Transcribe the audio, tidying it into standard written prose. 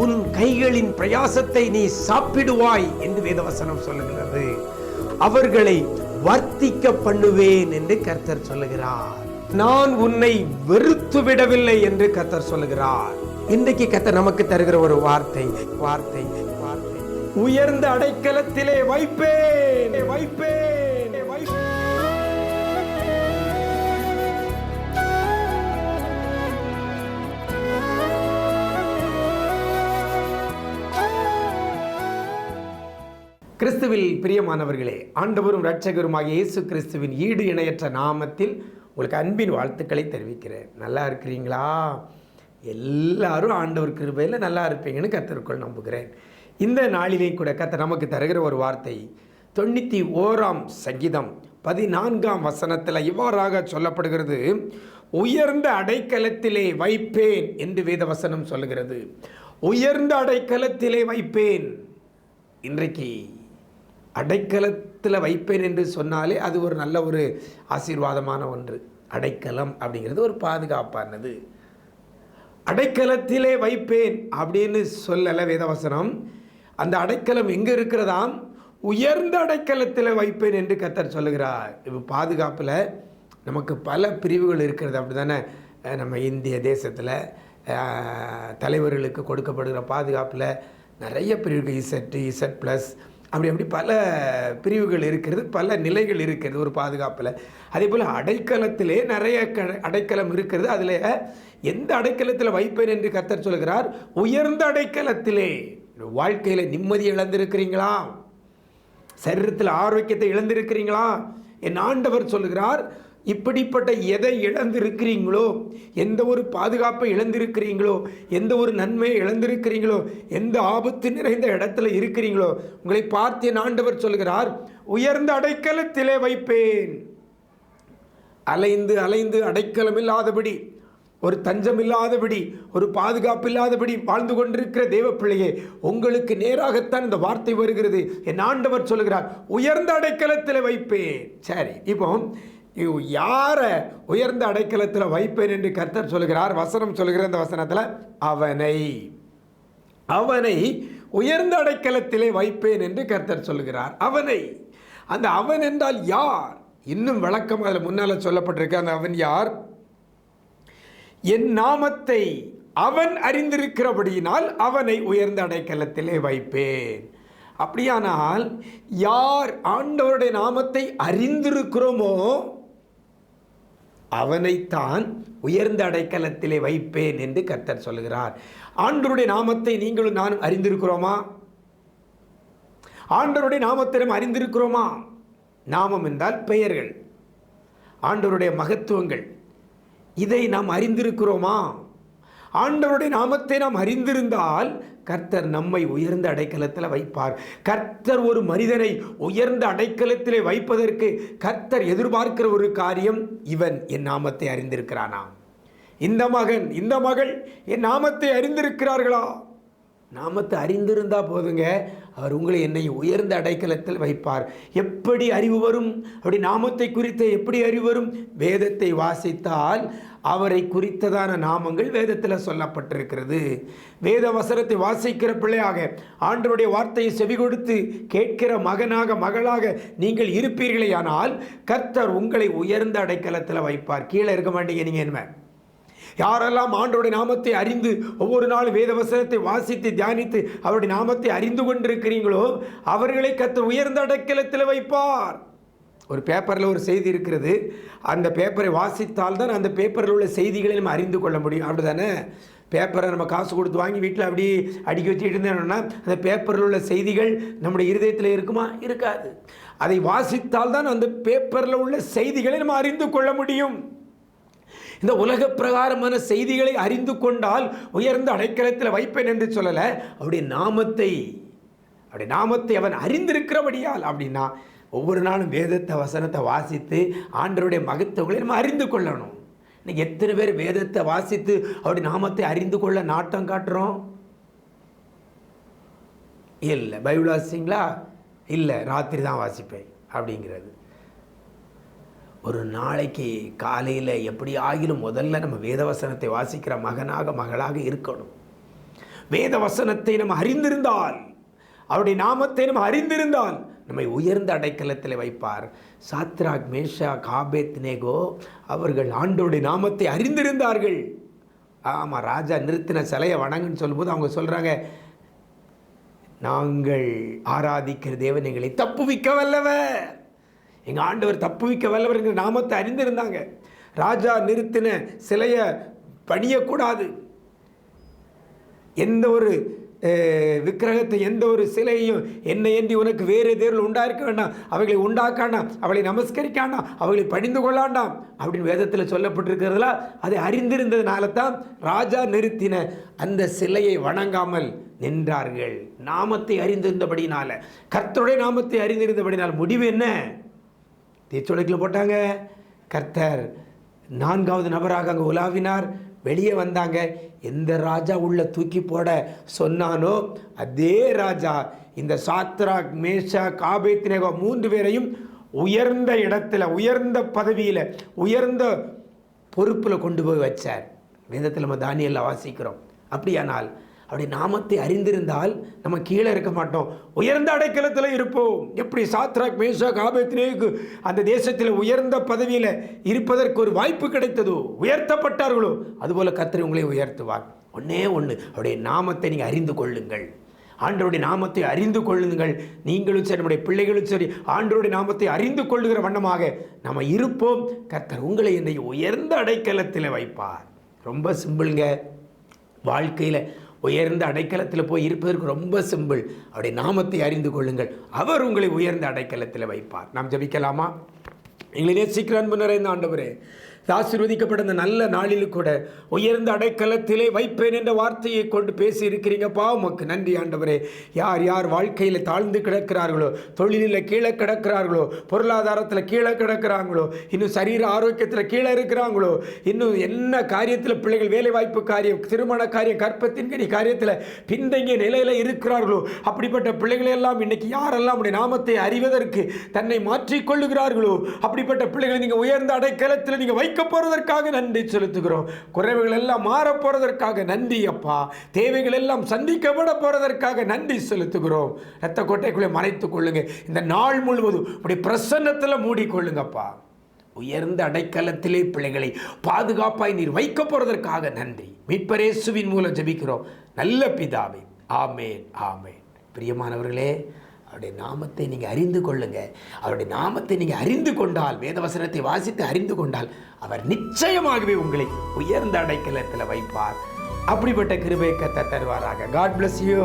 உன் கைகளின் பிரயாசத்தை நீ சாப்பிடுவாய் என்று வேதவசனம் சொல்லுகிறது. அவர்களை வர்த்திக்க பண்ணுவேன் என்று கர்த்தர் சொல்லுகிறார். நான் உன்னை வெறுத்து விடவில்லை என்று கர்த்தர் சொல்லுகிறார். இன்றைக்கு கர்த்தர் நமக்கு தருகிற ஒரு வார்த்தை வார்த்தை வார்த்தை உயர்ந்த அடைக்கலத்திலே வைப்பேன் வைப்பேன். கிறிஸ்துவில் பிரியமானவர்களே, ஆண்டவரும் இரட்சகருமாகிய இயேசு கிறிஸ்துவின் ஈடு இணையற்ற நாமத்தில் உங்களுக்கு அன்பின் வாழ்த்துக்களை தெரிவிக்கிறேன். நல்லா இருக்கிறீங்களா? எல்லாரும் ஆண்டவர் கிருபையில் நல்லா இருப்பீங்கன்னு கர்த்தருக்குள் நம்புகிறேன். இந்த நாளிலே கூட கர்த்தர் நமக்கு தருகிற ஒரு வார்த்தை 91ஆம் சங்கீதம் 14ஆம் வசனத்தில் இவ்வாறாக சொல்லப்படுகிறது. உயர்ந்த அடைக்கலத்திலே வைப்பேன் என்று வேதவசனம் சொல்லுகிறது. உயர்ந்த அடைக்கலத்திலே வைப்பேன். இன்றைக்கு அடைக்கலத்தில் வைப்பேன் என்று சொன்னாலே அது ஒரு நல்ல ஒரு ஆசீர்வாதமான ஒன்று. அடைக்கலம் அப்படிங்கிறது ஒரு பாதுகாப்பானது. அடைக்கலத்திலே வைப்பேன் அப்படின்னு சொல்லலை வேதவசனம். அந்த அடைக்கலம் எங்கே இருக்கிறதாம்? உயர்ந்த அடைக்கலத்தில் வைப்பேன் என்று கர்த்தர் சொல்லுகிறார். இப்போ பாதுகாப்பில் நமக்கு பல பிரிவுகள் இருக்கிறது, அப்படி தானே? நம்ம இந்திய தேசத்தில் தலைவர்களுக்கு கொடுக்கப்படுகிற பாதுகாப்பில் நிறைய பிரிவுகள், இசட்+, அப்படி பல பிரிவுகள் இருக்கிறது, பல நிலைகள் இருக்கிறது ஒரு பாதுகாப்பில். அதே போல் அடைக்கலத்திலே நிறைய அடைக்கலம் இருக்கிறது. அதில் எந்த அடைக்கலத்தில் வைப்பேன் என்று கர்த்தர் சொல்கிறார்? உயர்ந்த அடைக்கலத்திலே. வாழ்க்கையில் நிம்மதி இழந்திருக்கிறீங்களா? சரீரத்தில் ஆரோக்கியத்தை இழந்திருக்கிறீங்களா? என் ஆண்டவர் சொல்கிறார், இப்படிப்பட்ட எதை இழந்திருக்கிறீங்களோ, எந்த ஒரு பாதுகாப்பை இழந்திருக்கிறீங்களோ, எந்த ஒரு நன்மையை இழந்திருக்கிறீங்களோ, எந்த ஆபத்து நிறைந்த இடத்துல இருக்கிறீங்களோ, உங்களை பார்த்து என் ஆண்டவர் சொல்கிறார், உயர்ந்த அடைக்கலத்திலே வைப்பேன். அலைந்து அலைந்து அடைக்கலம் இல்லாதபடி, ஒரு தஞ்சம் இல்லாதபடி, ஒரு பாதுகாப்பு இல்லாதபடி வாழ்ந்து கொண்டிருக்கிற தேவ பிள்ளையே, உங்களுக்கு நேராகத்தான் இந்த வார்த்தை வருகிறது. என் ஆண்டவர் சொல்கிறார், உயர்ந்த அடைக்கலத்தில் வைப்பேன். சரி, இப்போ யாரை உயர்ந்த அடைக்கலத்தில் வைப்பேன் என்று கர்த்தர் சொல்கிறார்? வசனம் சொல்கிற அந்த வசனத்தில் அவனை உயர்ந்த அடைக்கலத்திலே வைப்பேன் என்று கர்த்தர் சொல்கிறார். அந்த அவன் என்றால் யார்? இன்னும் விளக்கம் அதில் முன்னால் சொல்லப்பட்டிருக்கு. அந்த அவன் யார்? என் நாமத்தை அவன் அறிந்திருக்கிறபடியினால் அவனை உயர்ந்த அடைக்கலத்திலே வைப்பேன். அப்படியானால் யார் ஆண்டவருடைய நாமத்தை அறிந்திருக்கிறோமோ அவனைத்தான் உயர்ந்த அடைக்கலத்திலே வைப்பேன் என்று கர்த்தர் சொல்கிறார். ஆண்டவருடைய நாமத்தை நீங்களும் நானும் அறிந்திருக்கிறோமா? ஆண்டவருடைய நாமத்தை நாம் அறிந்திருக்கிறோமா? நாமம் என்றால் பெயர்கள், ஆண்டவருடைய மகத்துவங்கள், இதை நாம் அறிந்திருக்கிறோமா? ஆண்டவருடைய நாமத்தை நாம் அறிந்திருந்தால் கர்த்தர் நம்மை உயர்ந்த அடைக்கலத்தில் வைப்பார். கர்த்தர் ஒரு மனிதனை உயர்ந்த அடைக்கலத்திலே வைப்பதற்கு கர்த்தர் எதிர்பார்க்கிற ஒரு காரியம், இவன் என் நாமத்தை அறிந்திருக்கிறானா? இந்த மகன், இந்த மகள் என் நாமத்தை அறிந்திருக்கிறார்களா? நாமத்தை அறிந்திருந்தால் போதுங்க, அவர் உங்களை என்னை உயர்ந்த அடைக்கலத்தில் வைப்பார். எப்படி அறிவு வரும்? அப்படி நாமத்தை குறித்த எப்படி அறிவு வரும்? வேதத்தை வாசித்தால் அவரை குறித்ததான நாமங்கள் வேதத்தில் சொல்லப்பட்டிருக்கிறது. வேத வசனத்தை வாசிக்கிற பிள்ளையாக, ஆண்டவருடைய வார்த்தையை செவி கொடுத்து கேட்கிற மகனாக மகளாக நீங்கள் இருப்பீர்களேயானால் கர்த்தர் உங்களை உயர்ந்த அடைக்கலத்தில் வைப்பார். கீழே இருக்க மாட்டீங்க நீங்கள். என்ன யாரெல்லாம் ஆண்டவருடைய நாமத்தை அறிந்து ஒவ்வொரு நாளும் வேத வசனத்தை வாசித்து தியானித்து அவருடைய நாமத்தை அறிந்து கொண்டிருக்கிறீங்களோ அவர்களை கர்த்தர் உயர்ந்த அடைக்கலத்தில் வைப்பார். ஒரு பேப்பரில் ஒரு செய்தி இருக்கிறது, அந்த பேப்பரை வாசித்தால் தான் அந்த பேப்பரில் உள்ள செய்திகளை நம்ம அறிந்து கொள்ள முடியும். அப்படி தானே? பேப்பரை நம்ம காசு கொடுத்து வாங்கி வீட்டில் அப்படி அடுக்கி வச்சுட்டு இருந்தோம்னா அந்த பேப்பரில் உள்ள செய்திகள் நம்முடைய இருதயத்தில் இருக்குமா? இருக்காது. அதை வாசித்தால் தான் அந்த பேப்பரில் உள்ள செய்திகளை நம்ம அறிந்து கொள்ள முடியும். இந்த உலக பிரகாரமான செய்திகளை அறிந்து கொண்டால் உயர்ந்த அடைக்கலத்தில் வைப்பேன் என்று சொல்லலை. அவருடைய நாமத்தை அவன் அறிந்திருக்கிறபடியால். அப்படின்னா ஒவ்வொரு நாளும் வேதத்தை வசனத்தை வாசித்து ஆண்டவருடைய மகத்துவங்களை நம்ம அறிந்து கொள்ளணும். இன்னைக்கு எத்தனை பேர் வேதத்தை வாசித்து அவருடைய நாமத்தை அறிந்து கொள்ள நாட்டம் காட்டுறோம்? இல்லை. பைபிள் வாசிங்களா? இல்லை, ராத்திரி தான் வாசிப்பேன் அப்படிங்கிறது. ஒரு நாளைக்கு காலையில் எப்படி ஆகிலும் முதல்ல நம்ம வேதவசனத்தை வாசிக்கிற மகனாக மகளாக இருக்கணும். வேதவசனத்தை நம்ம அறிந்திருந்தால், அவருடைய நாமத்தை நம்ம அறிந்திருந்தால் நம்மை உயர்ந்த அடைக்கலத்தில் வைப்பார். சாத்ராக், மேஷாக், ஆபேத்நேகோ அவர்கள் ஆண்டவருடைய நாமத்தை அறிந்திருந்தார்கள். ஆமாம், ராஜா நிறுத்தின சிலையை வணங்குன்னு சொல்லும்போது அவங்க சொல்கிறாங்க, நாங்கள் ஆராதிக்கிற தேவன் எங்களை தப்புவிக்க வல்லவர், எங்கள் ஆண்டவர் தப்புவிக்க வல்லவர்ங்கிற நாமத்தை அறிந்திருந்தாங்க. ராஜா நிறுத்தின சிலையை பணியக்கூடாது, எந்த ஒரு விக்கிரகத்தை, எந்த ஒரு சிலையையும் என்னை ஏந்தி உனக்கு வேறு தேர்வில் உண்டாயிருக்க வேண்டாம், அவைகளை உண்டாக்காண்டாம், அவளை நமஸ்கரிக்காண்டாம், அவளை பணிந்து கொள்ளாண்டாம் அப்படின்னு வேதத்தில் சொல்லப்பட்டிருக்கிறதுல அதை அறிந்திருந்ததுனால தான் ராஜா நிறுத்தின அந்த சிலையை வணங்காமல் நின்றார்கள். நாமத்தை அறிந்திருந்தபடினால, கர்த்தருடைய நாமத்தை அறிந்திருந்தபடினால் முடிவு என்ன? தீச்சொலைக்கில் போட்டாங்க. கர்த்தர் 4வது நபராக அங்கே உலாவினார். வெளியே வந்தாங்க. எந்த ராஜா உள்ள தூக்கி போட சொன்னானோ அதே ராஜா இந்த சாத்ராக், மேஷாக், ஆபேத்நேகோ 3 பேரையும் உயர்ந்த இடத்துல, உயர்ந்த பதவியில், உயர்ந்த பொறுப்பில் கொண்டு போய் வச்சார். வேதத்தில் நம்ம தானியேலில் வாசிக்கிறோம். அப்படியானால் அப்படி நாமத்தை அறிந்திருந்தால் நம்ம கீழே இருக்க மாட்டோம், உயர்ந்த அடைக்கலத்தில் இருப்போம். எப்படி சாத்ராக், மேஷாக், ஆபேத்நேகோக்கு அந்த தேசத்தில் உயர்ந்த பதவியில் இருப்பதற்கு ஒரு வாய்ப்பு கிடைத்ததோ, உயர்த்தப்பட்டார்களோ, அதுபோல் கர்த்தர் உங்களை உயர்த்துவார். ஒன்றே ஒன்று, அவருடைய நாமத்தை நீங்கள் அறிந்து கொள்ளுங்கள். ஆண்டவருடைய நாமத்தை அறிந்து கொள்ளுங்கள். நீங்களும் சரி, நம்முடைய பிள்ளைகளும் சரி, ஆண்டவருடைய நாமத்தை அறிந்து கொள்ளுகிற வண்ணமாக நம்ம இருப்போம். கர்த்தர் உங்களை என்னை உயர்ந்த அடைக்கலத்தில் வைப்பார். ரொம்ப சிம்பிளுங்க. வாழ்க்கையில் உயர்ந்த அடைக்கலத்தில் போய் இருப்பதற்கு ரொம்ப சிம்பிள். அவருடைய நாமத்தை அறிந்து கொள்ளுங்கள், அவர் உங்களை உயர்ந்த அடைக்கலத்தில் வைப்பார். நாம் ஜெபிக்கலாமா? எங்களை நேசிக்கிற அன்பு நிறைந்த ஆண்டவரே, ஆசீர்வதிக்கப்பட்ட அந்த நல்ல நாளில் கூட உயர்ந்த அடைக்கலத்திலே வைப்பேன் என்ற வார்த்தையை கொண்டு பேசி இருக்கிறீங்கப்பா, உமக்கு நன்றி ஆண்டவரே. யார் யார் வாழ்க்கையில் தாழ்ந்து கிடக்கிறார்களோ, தொழிலில் கீழே கிடக்கிறார்களோ, பொருளாதாரத்தில் கீழே கிடக்கிறாங்களோ, இன்னும் சரீர ஆரோக்கியத்தில் கீழே இருக்கிறாங்களோ, இன்னும் என்ன காரியத்தில் பிள்ளைகள் வேலை வாய்ப்பு காரியம், திருமண காரியம், கற்பத்தின் காரியத்தில் பின்தங்கிய நிலையில் இருக்கிறார்களோ, அப்படிப்பட்ட பிள்ளைகளை எல்லாம் இன்னைக்கு யாரெல்லாம் உடைய நாமத்தை அறிவதற்கு தன்னை மாற்றிக்கொள்ளுகிறார்களோ, அப்படிப்பட்ட பிள்ளைகளை நீங்கள் உயர்ந்த அடைக்கலத்தில் நீங்கள் வைக்க போறதற்காக நன்றி செலுத்துகிறோம். குறைவுகள் எல்லாம் மாற போறதற்காக நன்றி அப்பா. தேவைகள் எல்லாம் சந்திக்கப்பட போறதற்காக நன்றி செலுத்துகிறோம். இரத்த கோட்டைக்குள்ளே மறைத்துக் கொள்ளுங்க. இந்த நாள் முழுவதும் அப்படி பிரசன்னத்தில் மூடிக்கொள்ளுங்கப்பா. உயர்ந்த அடைக்கலத்திலே பிள்ளைகளை பாதுகாப்பாய் நீர் வைக்க போறதற்காக நன்றி. மீட்பர் இயேசுவின் மூலம் ஜெபிக்கிறோம் நல்ல பிதாவே, ஆமேன், ஆமேன். பிரியமானவர்களே, அவருடைய நாமத்தை நீங்கள் அறிந்து கொள்ளுங்க. அவருடைய நாமத்தை நீங்கள் அறிந்து கொண்டால், வேதவசனத்தை வாசித்து அறிந்து கொண்டால், அவர் நிச்சயமாகவே உங்களை உயர்ந்த அடைக்கலத்தில் வைப்பார். அப்படிப்பட்ட கிருபையை கர்த்தர் தருவாராக. God bless you.